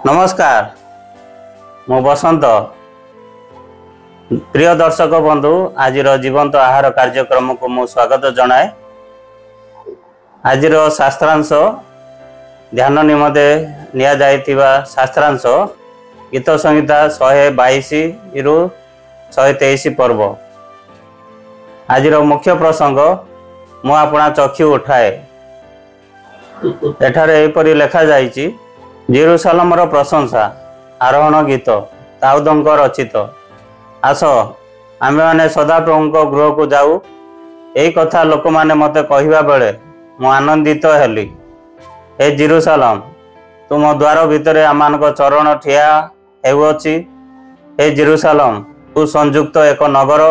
नमस्कार मु बसंत प्रिय दर्शक बंधु आज जीवंत आहार कार्यक्रम को मु स्वागत जनाए। आज शास्त्रांश ध्यान निमते निया जाइतिबा शास्त्रांश गीत संहिता 122 रु 123 पर्व। आज मुख्य प्रसंग मु अपना चक्षु उठाए। एठारे एपरि लेखा जाइछि जेरुसालेम प्रशंसा आरोहण गीत दाऊदंक रचित। आस आमे माने सदाप्रभु गृह को जाऊ। यही कथा लोक माने मते कहिबा बेले मु आनंदित हेली। हे जेरुसालेम तुम द्वार भितरे आमानक चरण ठिया हेउछि। हे जेरुसालेम तू संयुक्त एक नगर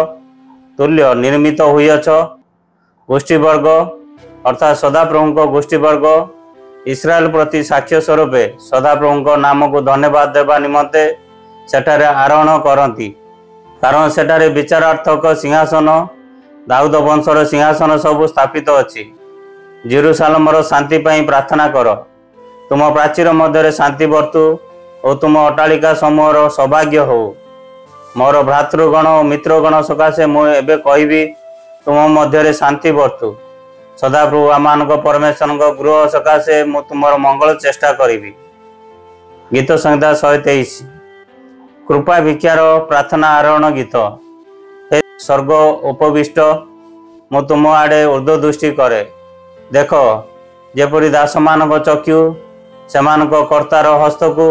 तुल्य निर्मित हुईअछ। गोष्ठीवर्ग अर्थात सदाप्रभु गोष्ठीवर्ग इस्राएल प्रति साक्ष्य स्वरूप सदाप्रभु नाम को धन्यवाद देवा निमंते सेठारे आरोहण करती। कारण सेठारे विचारार्थक सिंहासन दाऊद वंशर सिंहासन सब स्थापित अछि। जेरुसालेम शांति पाई प्रार्थना कर। तुम प्राचीर मध्य शांति बर्तु और तुम अट्टालिका समूहर सौभाग्य हो। मोर भ्रातृगण और मित्रगण सकाशे मुझे कहबी तुम मध्य शांति बर्तु। सदाप्रभु आमान परमेश्वर गृह सकाशे मु तुमर मंगल चेष्टा करी। गीत संहिता 123 कृपा भिक्षार प्रार्थना आरोहण गीत। हे स्वर्ग उपविष्ट मु तुम आड़े ऊर्ध्व दृष्टि करे। देख जेपरी दास मान चक्षु सेमान कर्तार हस्त को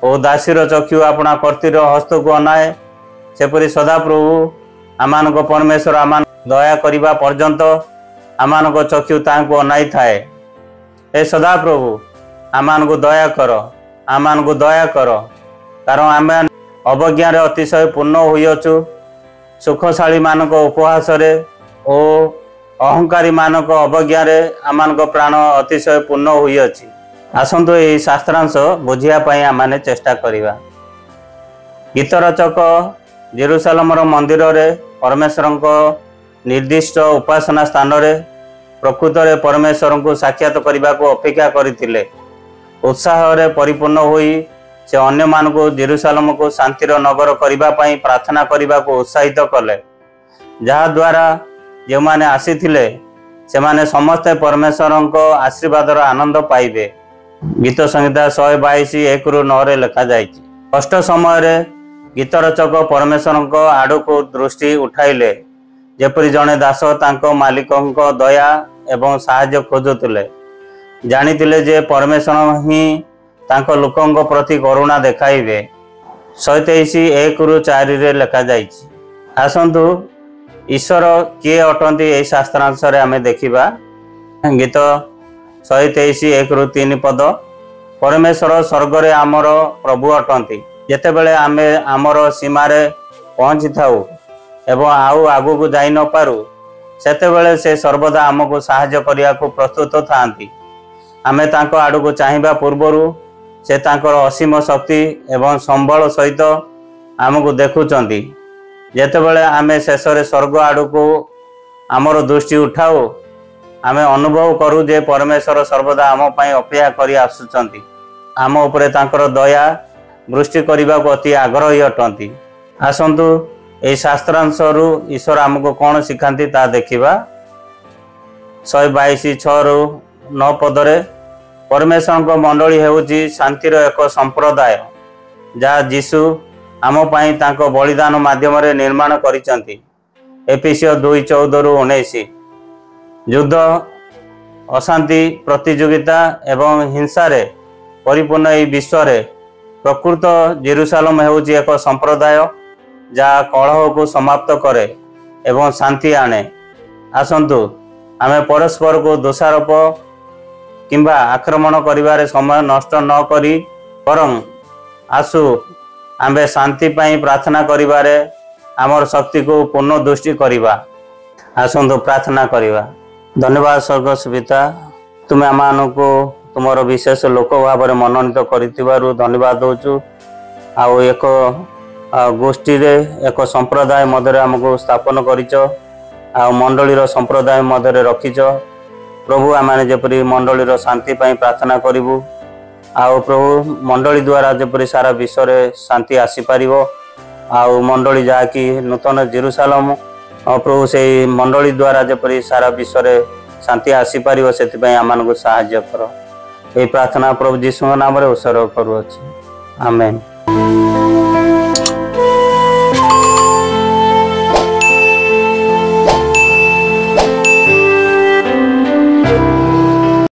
और दासीर चक्षु अपना कर्तीर हस्त को अनाए सेपरी सदाप्रभु आमान परमेश्वर आमान दया करने पर्यंत आमान चक्षु तांको अनाई थाए। ए सदाप्रभु आमान को दया कर, आमान को दया कर। कारण आम अवज्ञार अतिशय पूर्ण होइअछु। सुखशाली मानक उपहास और अहंकारी मानक अवज्ञार आमान प्राण अतिशय पूर्ण होइअछि। आसंतु यही शास्त्रांश बुझिया पई आमाने चेष्टा करिबा। गीत रचक जेरुसालेम मंदिर रे परमेश्वर निर्दिष्ट उपासना स्थान रे प्रकृत रे परमेश्वर को साक्षात करने को अपेक्षा करथिले। उत्साह रे परिपूर्ण होई से अन्य मान को जेरुसालेम को शांतिर नगर करबा पई प्रार्थना करने को उत्साहित कले। जहा द्वारा जो माने आसीथिले से माने समस्त परमेश्वर को आशीर्वाद आनंद पाइबे। गीत संहिता 122 1 रु 9 रे लिखा जाइछि। कष्ट समय रे गीत रचक परमेश्वर आड़ को दृष्टि उठाइले। जेपरी जड़े दास तांको मालिकों दया एवं साहाय्य खोजुले। जानिथिले जे परमेश्वर ही तांको लोकों प्रति करुणा देखाइबे। 123 1 रु 4 रे लिखा जाइछि। आसंतु ईश्वर किए अटंती यही शास्त्रांश रे आमे देखिबा। गीत 123 1 रु 3 पद परमेश्वर स्वर्ग रे आमर प्रभु अटंती। जेतेबेले आमे आमर सीमारे पहुंची थाउ एवं आउ आगु को जाई न पारू सेतेबेले से सर्वदा आमको साहाय्य करिया को प्रस्तुत थांती। आमे तांको आडू को चाहिबा पूर्वरु से तांकर असीम शक्ति एवं संबल सहित आमको देखुचंती। जेतेबेले आमे शेषरे स्वर्ग आडू को आमर दृष्टि उठाऊ आमे अनुभव करू जे परमेश्वर सर्वदा आम पई अपेक्षा करि आसुचंती। आम उपरे तांकर दया वृष्टि करने को अति आग्रही अटंती। आसंतु यही शास्त्रांश ईश्वर आमको कौन शिखाती ता देखा। 122 6 रु 9 पदरे परमेश्वर मंडली हेउची शांतिर एक संप्रदाय जहाँ जीशु आम पाई तांको बलिदान माध्यम निर्माण करिसंती। एफिसियो 2:14 रु 19 युद्ध अशांति प्रतियोगिता एवं हिंसारे परिपूर्ण यह विश्व प्रकृत जेरुसालेम हेउची एक संप्रदाय जहाँ कलह को समाप्त करे एवं शांति आने। आसंतु आमे परस्पर को दोषारोप किंबा आक्रमण करिवारे समय नष्ट न करी बरं आसु आमे शांति पाई प्रार्थना करिवारे आमर शक्ति को पूर्ण दृष्टि करिवा। आसंतु प्रार्थना करिवा। धन्यवाद स्वर्गस्थ पिता तुम आमानको तुमर विशेष लोक भाव में मनोनीत करितिबारु धन्यवाद दउछु। आउ एक गोष्ठी रे एक संप्रदाय मध्य आमको स्थापन करिच आ मंडलीर संप्रदाय मध्य रखिच। प्रभु आम जपरी मंडलीर शांति पाई प्रार्थना करूँ आउ प्रभु मंडली द्वारा जपरी सारा विश्व में शांति आसीपर आउ मंडली जहाँकि नूतन जेरुसालेम प्रभु से मंडली द्वारा जपरी सारा विश्व में शांति आसीपर से आम को साहाय्य कर। यही प्रार्थना प्रभु यीशु नाम उत्सर्ग करुअछि। आमेन।